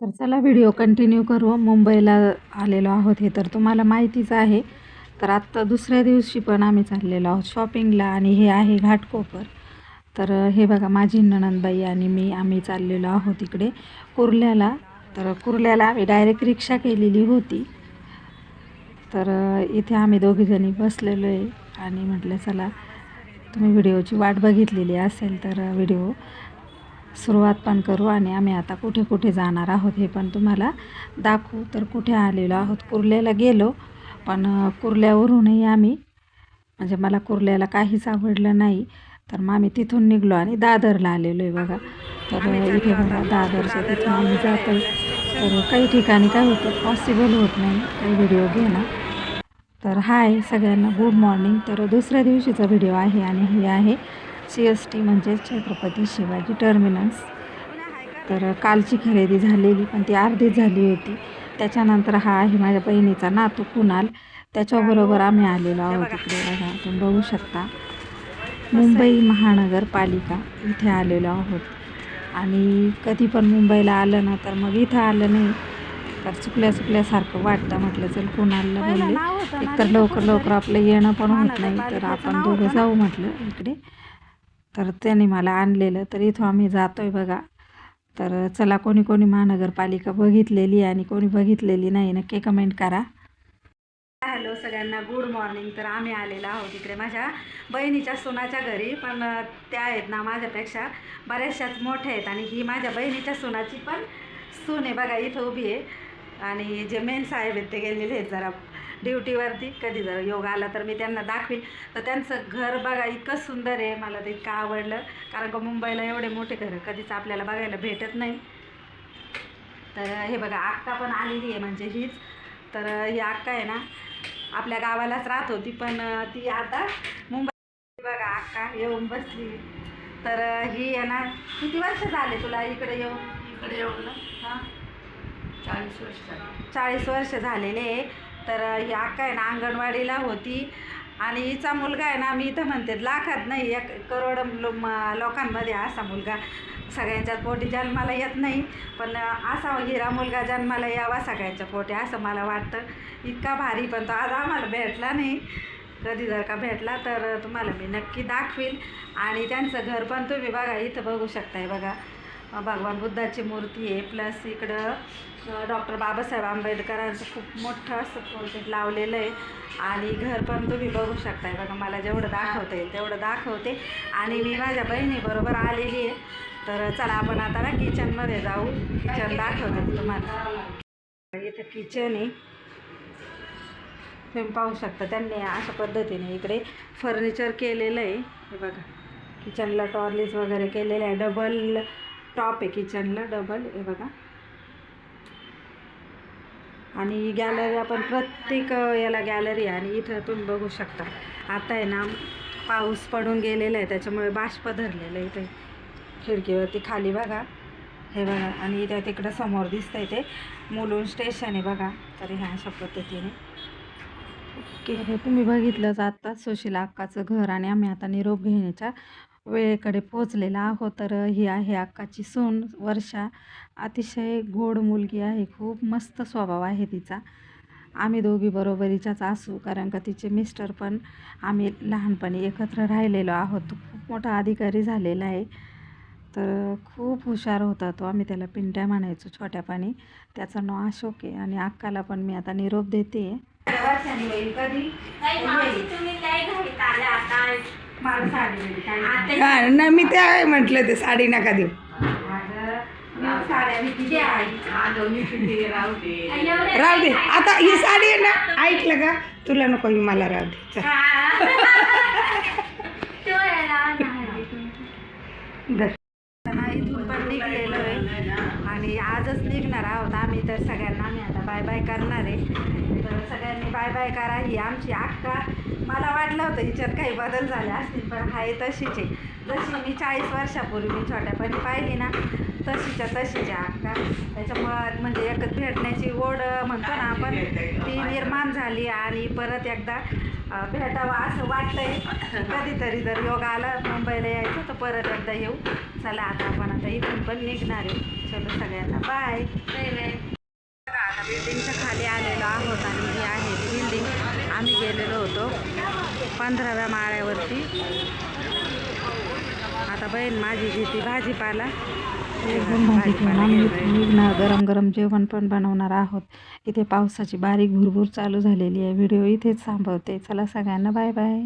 तर चला video continue करू. मुंबईला आलेलो आहोत हे तर तुम्हाला माहितीच आहे. तर आत्ता दुसऱ्या दिवशी पण आम्ही चाललेलो आहोत शॉपिंगला आणि हे आहे घाटकोपर. तर हे बघा माझी नणंदबाई आणि आम्ही चाललेलो आहोत इकडे कुर्ल्याला. तर कुर्ल्याला आम्ही डायरेक्ट रिक्षा केलेली होती. तर इथे आम्ही दोघीजणी बसलेलो आहे आणि म्हटलं चला तुम्ही व्हिडिओची वाट बघितलेली असेल तर व्हिडिओ सुरुवात पण करू आणि आम्ही आता कुठे कुठे जाणार आहोत हे पण तुम्हाला दाखवू. तर कुठे आलेलो आहोत, कुर्ल्याला गेलो पण कुर्ल्यावरूनही आम्ही म्हणजे मला कुर्ल्याला काहीच आवडलं नाही. तर मग आम्ही तिथून निघलो आणि दादरला आलेलो आहे बघा. तर इथे बघा दादरच्या तिथून आम्ही जातो आहे. तर काही ठिकाणी काय होतं पॉसिबल होत नाही काही व्हिडिओ घेणं. तर हाय सगळ्यांना, गुड मॉर्निंग. तर दुसऱ्या दिवशीचा व्हिडिओ आहे आणि हे आहे CST म्हणजे छत्रपती शिवाजी टर्मिनस. तर कालची खरेदी झालेली पण ती अर्धीच झाली होती. त्याच्यानंतर हा आहे माझ्या बहिणीचा नातू कुणाल, त्याच्याबरोबर आम्ही आलेलो आहोत इकडे बघा. तुम्ही बघू शकता मुंबई महानगरपालिका इथे आलेलो आहोत. आणि कधी पण मुंबईला आलं ना तर मग इथं आलं नाही तर चुकल्यासारखं वाटतं. म्हटलं चल कुणाला बोलले एकतर लवकर आपलं येणं पण होत नाही तर आपण दोघं जाऊ म्हटलं इकडे. तर त्याने मला आणलेलं. तर इथं आम्ही जातो आहे बघा. तर चला कोणी महानगरपालिका बघितलेली आणि कोणी बघितलेली नाही नक्की कमेंट करा. हॅलो सगळ्यांना, गुड मॉर्निंग. तर आम्ही आलेलो आहोत इकडे माझ्या बहिणीच्या सुनाच्या घरी. पण त्या आहेत ना माझ्यापेक्षा बऱ्याचशाच मोठ्या आहेत आणि ही माझ्या बहिणीच्या सुनाची पण सून आहे बघा इथं उभी आहे. आणि जे मेन साहेब आहेत ते गेलेले आहेत जरा ड्युटीवरती. कधी जर योग आला तर मी त्यांना दाखवीन. तर त्यांचं घर बघा इतकं सुंदर आहे, मला ते इतकं आवडलं. कारण का मुंबईला एवढे मोठे घर कधीच आपल्याला बघायला भेटत नाही. तर हे बघा अक्का पण आलेली आहे म्हणजे हीच. तर ही अक्का आहे ना आपल्या गावालाच राहत होती पण ती आता मुंबई बघा अक्का येऊन बसली. तर ही आहे ना किती वर्ष झाले तुला इकडे येऊन ना? हां 40 वर्ष झाले. 40 वर्ष झालेले आहे. तर ही अक्का आहे ना अंगणवाडीला होती आणि हिचा मुलगा आहे ना मी इथं म्हणते लाखात नाही 1 करोड लोकांमध्ये असा मुलगा सगळ्यांच्याच पोटी जन्माला येत नाही. पण असा हिरा मुलगा जन्माला यावा सगळ्यांच्या पोटी असं मला वाटतं. इतका भारी. पण तो आज आम्हाला भेटला नाही. कधी जर का भेटला तर तुम्हाला मी नक्की दाखवील. आणि त्यांचं घर पण तुम्ही बघा इथं बघू शकताय बघा. भगवान बुद्धाची मूर्ती आहे प्लस इकडं डॉक्टर बाबासाहेब आंबेडकरांचं खूप मोठं असं पोर्ट्रेट लावलेलं आहे. आणि घर पण तुम्ही बघू शकताय बघा. मला जेवढं दाखवता येईल तेवढं दाखवते. आणि मी माझ्या बहिणीबरोबर आलेली आहे. तर चला आपण आता ना किचनमध्ये जाऊ. किचन दाखवते तुम्हाला. इथं किचन आहे तुम्ही पाहू शकता. त्यांनी अशा पद्धतीने इकडे फर्निचर केलेलं आहे. हे बघा किचनला टॉर्लीज वगैरे केलेलं आहे. डबल टॉप आहे किचनला, डबल. हे बघा. आणि गॅलरी आपण प्रत्येक याला गॅलरी आहे. आणि इथं तुम्ही बघू शकता आता आहे ना पाऊस पडून गेलेला आहे त्याच्यामुळे बाष्प धरलेलं आहे इथे खिडकीवरती खाली बघा. हे बघा. आणि इथे तिकडं समोर दिसतंय ते मुलुंड स्टेशन आहे बघा. तर ह्या अशा पद्धतीने ओके. हे तुम्ही बघितलंच आत्ताच सुशीला अक्काचं घर. आणि आम्ही आता निरोप घेण्याच्या वेळेकडे पोचलेला आहोत. तर ही आहे अक्काची सून वर्षा. अतिशय गोड मुलगी आहे, खूप मस्त स्वभाव आहे तिचा. आम्ही दोघी बरोबरीच्याच असू कारण का तिचे मिस्टर पण आम्ही लहानपणी एकत्र राहिलेलो आहोत. तो खूप मोठा अधिकारी झालेला आहे. तर खूप हुशार होता तो. आम्ही त्याला पिंट्या म्हणायचो छोट्यापणी. त्याचं नाव अशोक आहे. आणि अक्काला पण मी आता निरोप देते. ना मी ते आहे म्हटलं ते साडी नका देऊ. राहू दे आता ही साडी आहे ना. ऐकलं का, तुला नको ही मला राहू दे. इथून पण निघलेलो आहे आणि आजच निघणार आहोत आम्ही. तर सगळ्यांना आम्ही आता बाय बाय करणार आहे. तर सगळ्यांनी बाय बाय करा. ही आमची अक्का. मला वाटलं होतं हिच्यात काही बदल झाले असतील पण आहे तशीच आहे. जशी मी 40 वर्षापूर्वी मी छोट्यापणी पाहिली ना तशीच्या अक्का. त्याच्यामुळं म्हणजे एकच भेटण्याची ओढ म्हणतो ना आपण ती निर्माण झाली. आणि परत एकदा भेटावं असं वाटतंय. कधीतरी जर योग आला मुंबईला यायचं तर परत एकदा येऊ. चला आता आपण आता इथून पण निघणार आहे. चलो सगळ्यांना बाय. आता बिल्डिंगच्या खाली आलेलो आहोत आणि ही आहे ती बिल्डिंग. आम्ही गेलेलो होतो 15व्या माळ्यावरती. आता बहीण माझी घेते भाजीपाला. निघणार गरम गरम जेवण पण बनवणार आहोत. इथे पावसाची बारीक भुरभूर चालू झालेली आहे. व्हिडिओ इथेच थांबवते. चला सगळ्यांना बाय बाय.